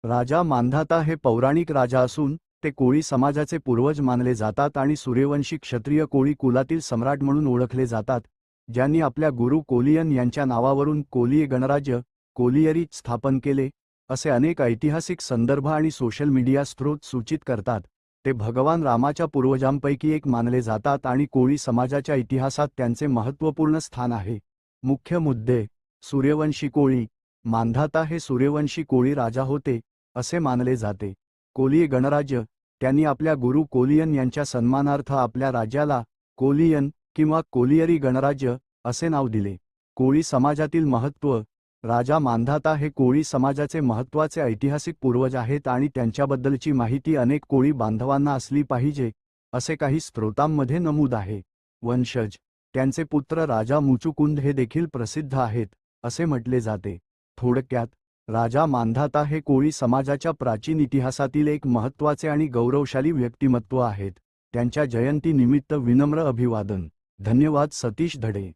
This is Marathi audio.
राजा मांधाता हे पौराणिक राजा असून ते कोळी समाजाचे पूर्वज मानले जातात आणि सूर्यवंशी क्षत्रिय कोळी कुलातील सम्राट म्हणून ओळखले जातात, ज्यांनी आपल्या गुरु कोलियन यांच्या नावावरून कोलिय गणराज्य कोलियरी स्थापन केले, असे अनेक ऐतिहासिक संदर्भ आणि सोशल मीडिया स्रोत सूचित करतात। ते भगवान रामाच्या पूर्वजांपैकी एक मानले जातात आणि कोळी समाजाच्या इतिहासात त्यांचे महत्त्वपूर्ण स्थान आहे। मुख्य मुद्दे: सूर्यवंशी कोळी मांधाता हे सूर्यवंशी कोळी राजा होते असे मानले जाते। कोलिय गणराज्य: त्यांनी आपल्या गुरु कोलियन यांच्या सन्मानार्थ आपल्या राज्याला कोलियन किंवा कोलियरी गणराज्य असे नाव दिले। कोळी समाजातील महत्त्व: राजा मांधाता हे कोळी समाजाचे महत्त्वाचे ऐतिहासिक पूर्वज आहेत आणि त्यांच्याबद्दलची माहिती अनेक कोळी बांधवांना असली पाहिजे, असे काही स्रोतांमध्ये नमूद आहे। वंशज: त्यांचे पुत्र राजा मुचुकुंद हे देखील प्रसिद्ध आहेत असे म्हटले जाते। थोडक्यात, राजा मांधाता हे कोळी समाजाच्या प्राचीन इतिहासातील एक महत्त्वाचे आणि गौरवशाली व्यक्तिमत्व आहेत। त्यांच्या जयंती निमित्त विनम्र अभिवादन। धन्यवाद सतीश धडे।